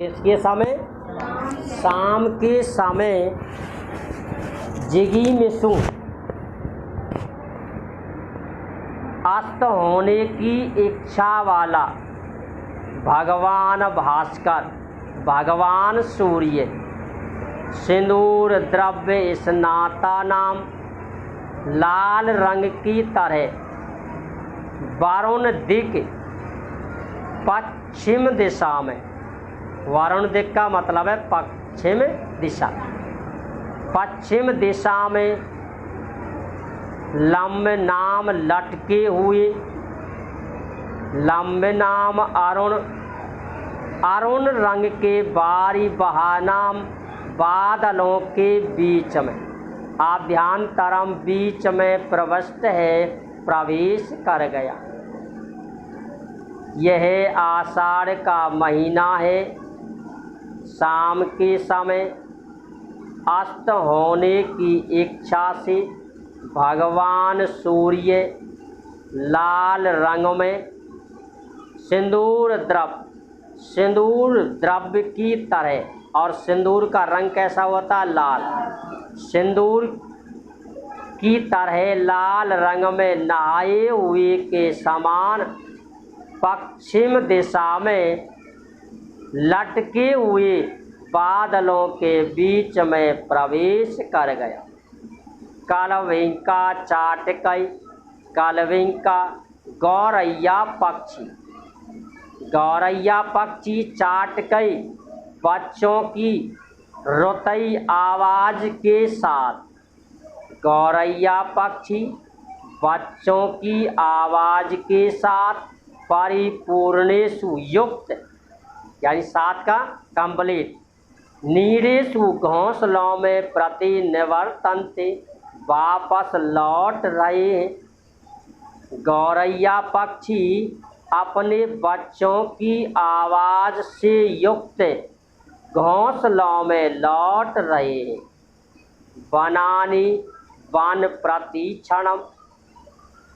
इसके समय शाम के समय जिगी मिसू अस्त होने की इच्छा वाला भगवान भास्कर, भगवान सूर्य, सिंदूर द्रव्य स्नाता नाम लाल रंग की तरह वरुण दिक पश्चिम दिशा में, वरुण दिक का मतलब है पश्चिम दिशा, पश्चिम दिशा में लंबे नाम लटके हुए, लंबे नाम अरुण, अरुण रंग के बारी बहानाम बादलों के बीच में, आभ्यंतरम बीच में प्रविष्ट है, प्रवेश कर गया। यह आषाढ़ का महीना है। शाम के समय अस्त होने की इच्छा से भगवान सूर्य लाल रंग में सिंदूर द्रव्य की तरह, और सिंदूर का रंग कैसा होता है? लाल। सिंदूर की तरह लाल रंग में नहाए हुए के समान पश्चिम दिशा में लटके हुए बादलों के बीच में प्रवेश कर गया। कलविंका चाटकई, कलविंका गौरैया पक्षी, गौरैया पक्षी चाटकई बच्चों की रोतई आवाज के साथ, गौरैया पक्षी बच्चों की आवाज के साथ परिपूर्णेषु युक्त, यानी सात का कंप्लीट, नीरेषु घोंसलों में प्रतिनिवर्तन्ते वापस लौट रहे हैं। गौरैया पक्षी अपने बच्चों की आवाज से युक्त घोंसलों में लौट रहे हैं। वनानि वन प्रतिक्षणम,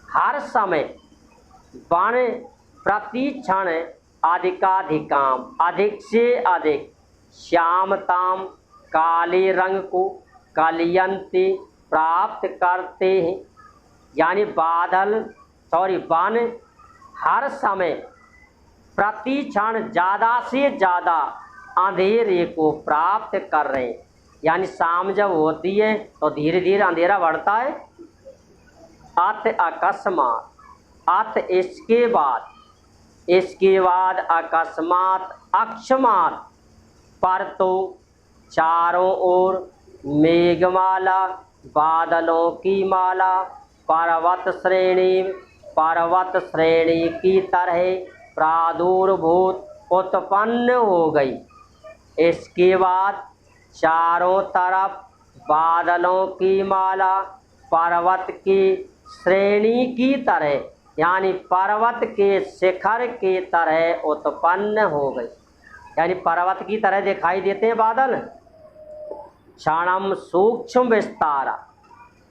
हर समय वन प्रतिक्षण अधिकाधिकाम, अधिक से अधिक, श्यामताम काले रंग को, कलियंते प्राप्त करते हैं, यानी वन हर समय प्रतिक्षण ज़्यादा से ज़्यादा अंधेरे को प्राप्त कर रहे हैं। यानी शाम जब होती है तो धीरे धीरे अंधेरा बढ़ता है। अत अकस्मात, अत इसके बाद अकस्मात अक्षमात, पर तो चारों ओर मेघमाला, बादलों की माला, पर्वत श्रेणी की तरह प्रादुर्भूत उत्पन्न हो गई। इसके बाद चारों तरफ बादलों की माला पर्वत की श्रेणी की तरह, यानी पर्वत के शिखर के तरह उत्पन्न हो गई, यानी पर्वत की तरह दिखाई देते हैं बादल। क्षणम सूक्ष्म विस्तारा,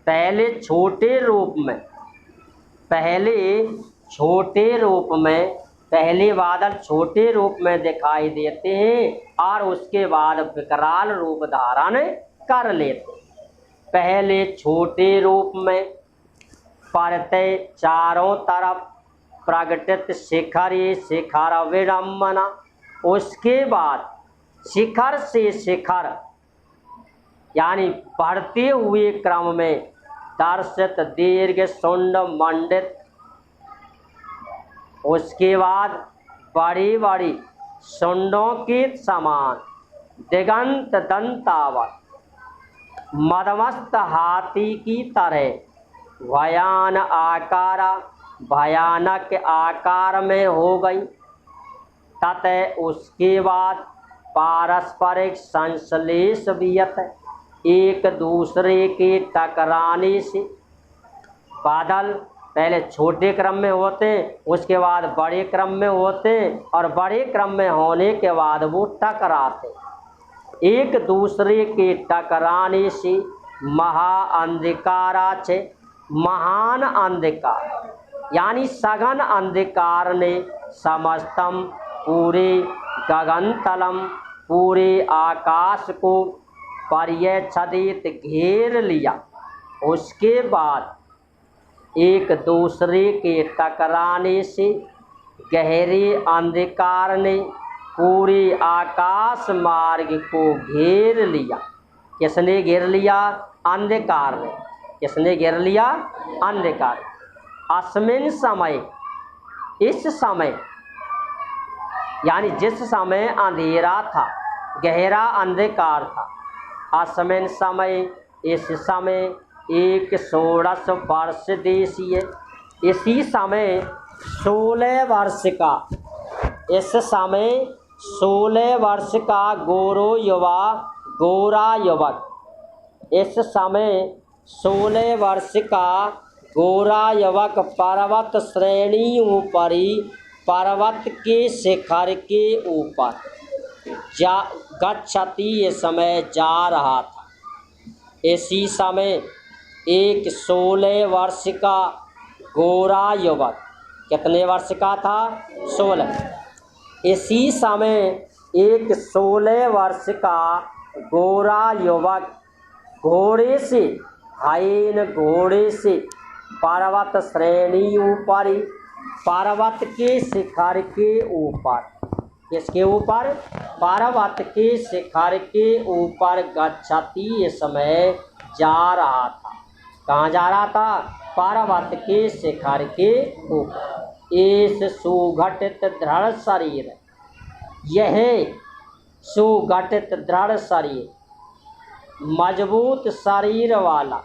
पहले छोटे रूप में पहले बादल छोटे रूप में दिखाई देते हैं और उसके बाद विकराल रूप धारण कर लेते हैं। पहले छोटे रूप में परते चारों तरफ प्रगटित शिखर विडम्बना, उसके बाद शिखर से शिखर यानी बढ़ते हुए क्रम में दर्शित दीर्घ शुंड मंडित, उसके बाद बड़ी बड़ी शुंडों के समान दिगंत दंतावत मदमस्त हाथी की तरह भयानक आकार में हो गई। ततः उसके बाद पारस्परिक संश्लेष वियत, एक दूसरे के टकराने से, बादल पहले छोटे क्रम में होते, उसके बाद बड़े क्रम में होते, और बड़े क्रम में होने के बाद वो टकराते। एक दूसरे के टकराने से महाअंधकाराचे, महान अंधकार यानी सघन अंधकार ने समस्तम पूरे गगनतलम पूरे आकाश को पर्यच्छदित घेर लिया। उसके बाद एक दूसरे के टकराने से गहरे अंधकार ने पूरे आकाश मार्ग को घेर लिया। किसने घेर लिया? अंधकार ने। किसने घेर लिया? अंधकार। अस्मिन समय, इस समय, यानी जिस समय अंधेरा था, गहरा अंधकार था, अस्मिन समय, इस समय, एक 16 वर्ष देशीय, इसी समय 16 वर्ष का, इस समय 16 वर्ष का गोरा युवक, इस समय 16 वर्ष का गोरा युवक पर्वत श्रेणी ऊपरी, पर्वत के शिखर के ऊपर गच्छति, ये समय जा रहा था। इसी समय एक 16 वर्ष का गोरा युवक, कितने वर्ष का था? 16। इसी समय एक 16 वर्ष का गोरा युवक घोड़े से, हाइन घोड़े से, पर्वत श्रेणी ऊपरी, पर्वत के शिखर के ऊपर, किसके ऊपर? पर्वत के शिखर के ऊपर गच्छति, ये समय जा रहा था। कहाँ जा रहा था? पर्वत के शिखर के ऊपर। इस सुगठित दृढ़ शरीर, यह सुगठित दृढ़ शरीर, मजबूत शरीर वाला,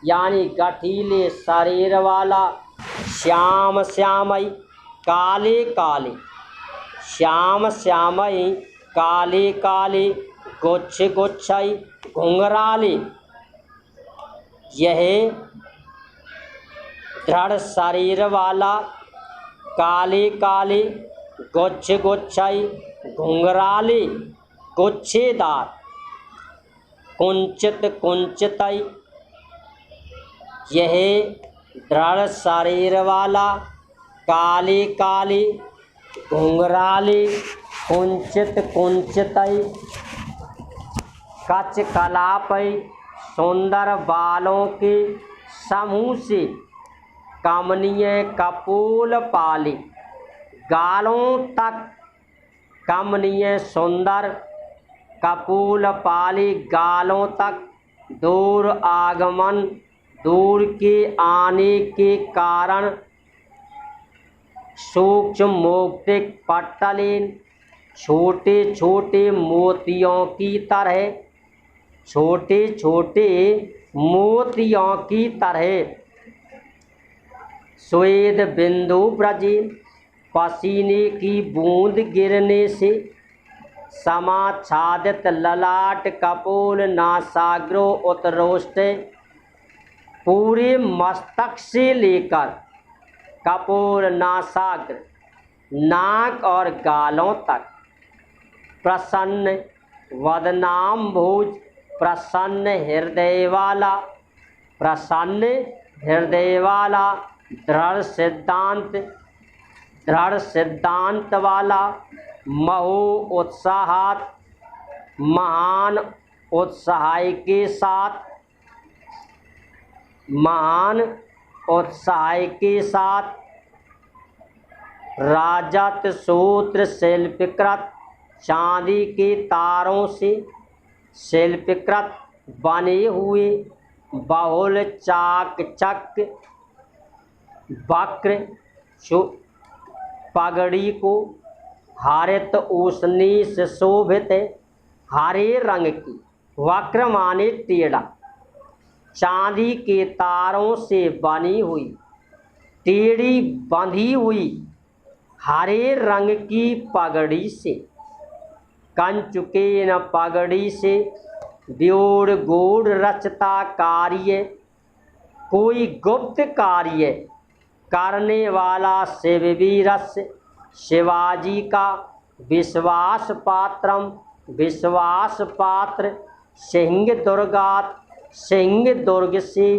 यानी गठीले शरीर वाला, श्याम श्यामई, काले काले, श्याम श्यामई, काले काले, गुच्छ गुच्छई, घुंघराले, यह दृढ़ शरीर वाला, काले काले, गुच्छ गुच्छई, घुंघराले, गुच्छेदार, कुंचित कुंचितई, यह दृढ़ शरीर वाला, काले काले, घुंघराले, कुंचित कुंचितई, कच कलापई, सुंदर बालों के समूह से कमनीय कपोल पाली, गालों तक कमनीय सुंदर कपोल पाली, गालों तक दूर आगमन, दूर के आने के कारण सूक्ष्म मोक्तिक पट्टलीन, छोटे छोटे मोतियों की तरह, छोटे छोटे मोतियों की तरह, स्वेद बिंदु ब्रजीन, पसीने की बूंद गिरने से समाच्छादित ललाट कपोल, नासाग्रो उत्रोष्ट, पूरे मस्तक से लेकर कपोल, नासाग्र, नाक और गालों तक, प्रसन्न वदनाम्भुज, प्रसन्न हृदय वाला, प्रसन्न हृदय वाला, दृढ़ सिद्धांत वाला, महो उत्साहात, महान उत्साह के साथ, महान उत्साह के साथ, राजत सूत्र शिल्पकृत, चांदी के तारों से शिल्पकृत बने हुए बहुल चाकचक वक्र पगड़ी को हरित उसनी से शोभित, हरे रंग की, वक्र माने टेढ़ा, चांदी के तारों से बनी हुई, टेढ़ी बंधी हुई हरे रंग की पगड़ी से, कंचुके न पगड़ी से व्योड़ गूढ़ रचता कार्य, कोई गुप्त कार्य करने वाला शिववीरस, शिवाजी का विश्वास पात्रम, विश्वास पात्र, सिंह दुर्गात, सिंह दुर्ग से,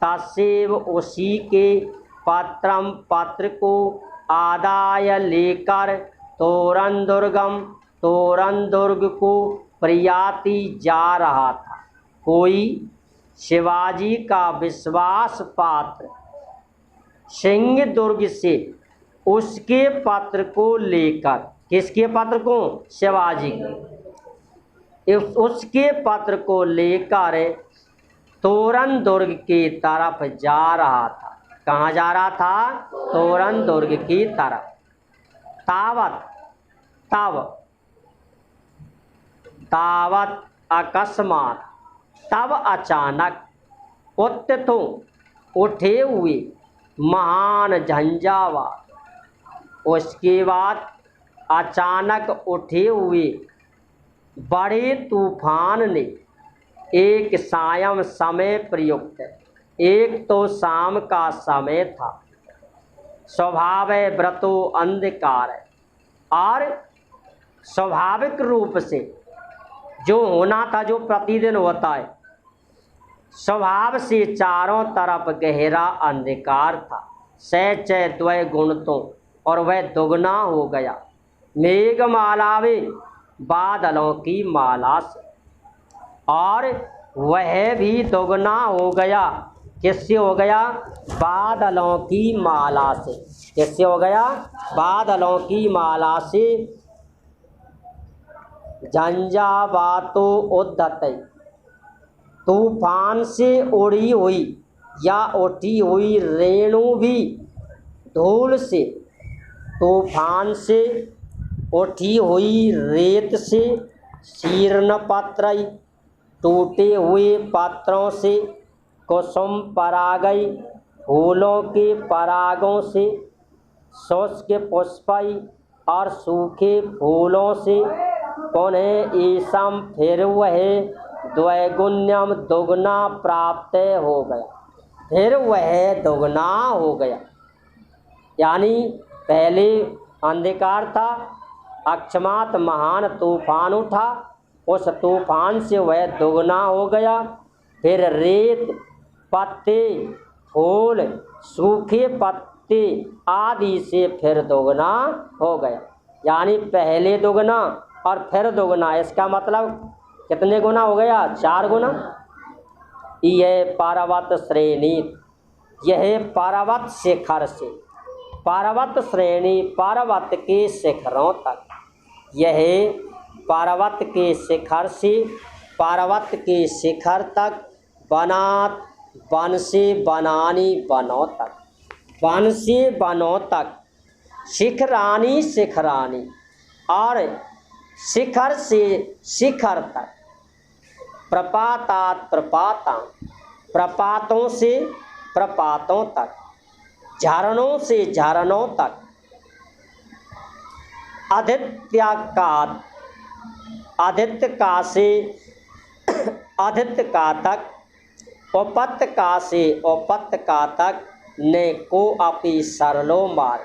तसेव उसी के, पत्रम पत्र को, आदाय लेकर, तोरण दुर्गम, तोरण दुर्ग को प्रयाति जा रहा था। कोई शिवाजी का विश्वास पात्र सिंह दुर्ग से उसके पत्र को लेकर, किसके पत्र को? शिवाजी के। उसके पत्र को लेकर तोरण दुर्ग की तरफ जा रहा था। कहाँ जा रहा था? तोरण दुर्ग की तरफ। तावत अकस्मात, तब अचानक उत्थितों उठे हुए महान झंझावात, उसके बाद अचानक उठे हुए बड़े तूफान ने एक सायं समय प्रयुक्त, एक तो शाम का समय था, स्वभाव व्रतो अंधकार है, और स्वाभाविक रूप से जो होना था, जो प्रतिदिन होता है, स्वभाव से चारों तरफ गहरा अंधकार था। सचय द्वय गुण तो, और वह दुगना हो गया मेघमालावे बादलों की माला से, और वह भी दुगना हो गया। किससे हो गया? बादलों की माला से। किससे हो गया? बादलों की माला से। झंझावातो उद्धत, तूफान से उड़ी हुई या उठी हुई रेणु भी धूल से, तूफान से उठी हुई रेत से, शीर्ण पत्र, टूटे हुए पत्रों से, कुसुम परागई, फूलों के परागों से, शुष्क पुष्प और सूखे फूलों से, पुनः ईसम फिर वह द्वैगुण्यम दुगना प्राप्त हो गया। फिर वह दुगना हो गया, यानी पहले अंधकार था, अकस्मात महान तूफान उठा, उस तूफान से वह दुगना हो गया। फिर रेत, पत्ते, फूल, सूखे पत्ते आदि से फिर दुगना हो गया, यानी पहले दुगना और फिर दुगना। इसका मतलब कितने गुना हो गया? 4 गुना। यह पर्वत श्रेणी, यह पर्वत शिखर से, पर्वत श्रेणी पर्वत के शिखरों तक, यह पर्वत के शिखर से पर्वत के शिखर तक, बनात वन से बनानी वनों तक, वन से वनों तक, शिखरानी शिखरानी, और शिखर से शिखर तक, प्रपातात प्रपाता, प्रपातों से प्रपातों तक, झरनों से झरनों तक, आदित्याकात, आदित्य का से आदित्य का तक, उपत्य का से उपत्य का तक, ने को अपि सरलो मार्ग,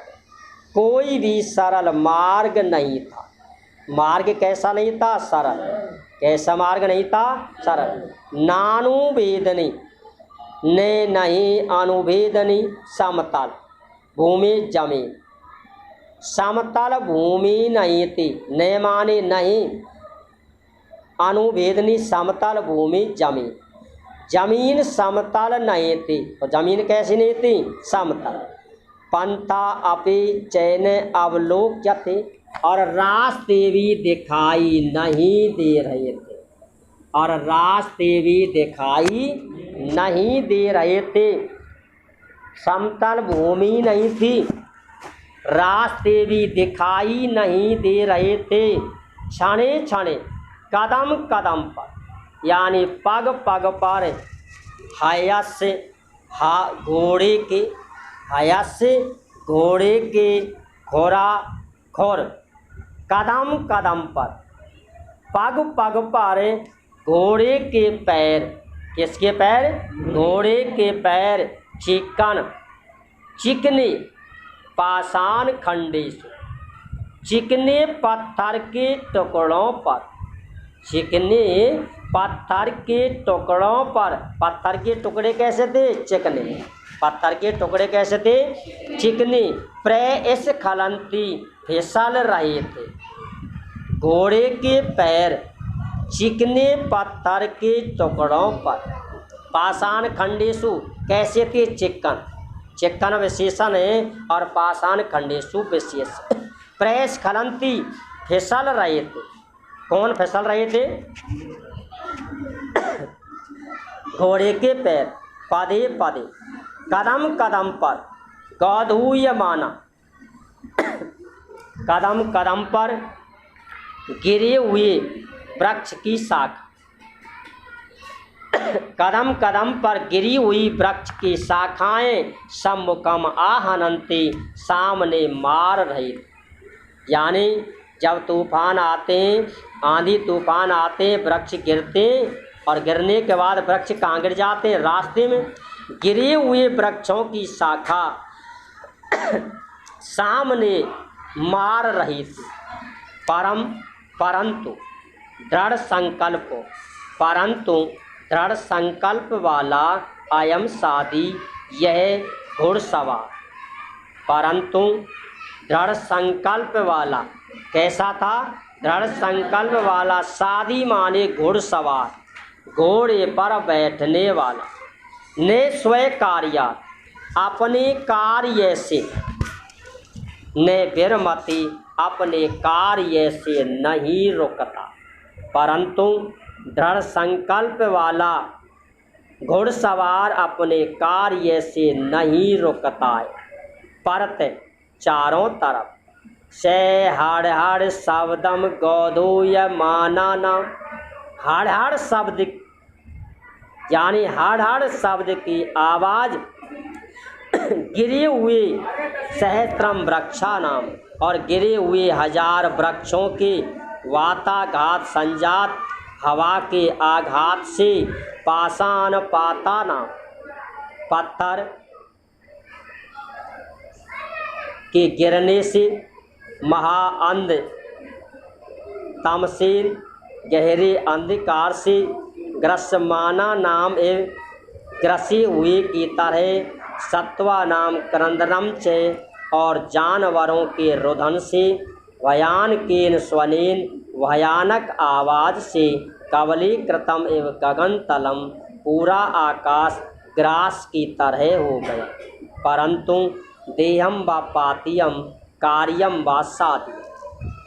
कोई भी सरल मार्ग नहीं था। मार्ग कैसा नहीं था? सरल। कैसा मार्ग नहीं था? सरल। नानुवेदनी, ने नहीं अनुवेदनी, समतल भूमि जमीन, समतल भूमि नहीं थी, ने माने नहीं, अनुवेदनी समतल भूमि जमीन, जमीन समतल नहीं थी। तो जमीन कैसी नहीं थी? समतल। पंथा अपि चैन अवलोक्यते, और रास्ते भी दिखाई नहीं दे रहे थे, और रास्ते भी दिखाई नहीं दे रहे थे। समतल भूमि नहीं थी, रास्ते भी दिखाई नहीं दे रहे थे। क्षणे क्षणे, कदम कदम पर, यानी पग पग पर, हयस घोड़े के, हयस घोड़े के खोरा खोर, कदम कदम पर, पग पग पर घोड़े के पैर, किसके पैर? घोड़े के पैर, चिकन चिकने पाषाण खंडेश, चिकने पत्थर के टुकड़ों पर, चिकने पत्थर के टुकड़ों पर। पत्थर के टुकड़े कैसे थे? चिकने। पत्थर के टुकड़े कैसे थे? चिकने। प्रेस खलंती, फिसल रहे थे। घोड़े के पैर चिकने पत्थर के टुकड़ों पर पाषाण खंडेशु कैसे थे? चिक्कन, चिक्कन विशेषण है और पाषाण खंडेशु विशेष। प्रेस खलंती फिसल रहे थे। कौन फिसल रहे थे? घोड़े के पैर पदे पदे कदम कदम पर गौधूयमाना, कदम कदम पर गिरे हुए वृक्ष की शाखा, कदम कदम पर गिरी हुई वृक्ष की शाखाएं सम्मुखम आहनंती सामने मार रही थी। यानी जब तूफान आते हैं, आंधी तूफान आते हैं, वृक्ष गिरते हैं और गिरने के बाद वृक्ष कहाँ गिर जाते हैं? रास्ते में। गिरे हुए वृक्षों की शाखा सामने मार रही थी। परंतु दृढ़ संकल्प वाला अयम साधी यह घुड़सवार, परंतु दृढ़ संकल्प वाला कैसा था? दृढ़ संकल्प वाला, साधी माने घुड़सवार, घोड़े पर बैठने वाला, ने स्वय कार्या अपने कार्य से, ने विरमति अपने कार्य से नहीं रुकता, परंतु दृढ़ संकल्प वाला घुड़सवार अपने कार्य से नहीं रुकता है। परत चारों तरफ से हड़ हड़ शब्दम गौधूयमाना नाम, हड़ हड़ शब्द यानी हड़ हड़ शब्द की आवाज़ गिरे हुए सहस्त्रम वृक्षा नाम और गिरे हुए 1000 वृक्षों के वाताघात संजात हवा के आघात से पाषाण पाता नाम, पत्थर के गिरने से महाअंध तमसेन गहरे अंधकार से ग्रसमाना नाम एवं ग्रसे हुए की तरह सत्वा नाम क्रंदनम च और जानवरों के रुदन से भयान केन स्वनेन भयानक आवाज़ से कवलीकृतम एवं गगन तलम पूरा आकाश ग्रास की तरह हो गया। परंतु देहम व पातियम कार्यम व साधि,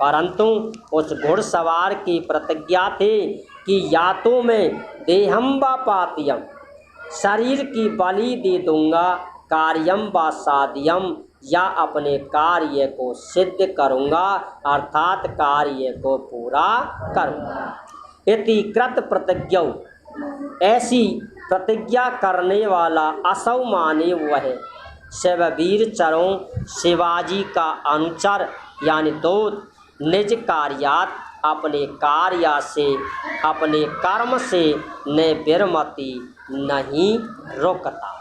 परंतु उस घुड़सवार की प्रतिज्ञा थी कि या तो मैं देहम व पातियम शरीर की बलि दे दूंगा, कार्यम व साध्यम या अपने कार्य को सिद्ध करूंगा, अर्थात कार्य को पूरा करूंगा। इति कृत प्रतिज्ञा, ऐसी प्रतिज्ञा करने वाला असौ माने वह शिववीर चरों शिवाजी का अनुचर यानी दूत निज कार्यात अपने कार्य से अपने कर्म से न विरमति नहीं रुकता।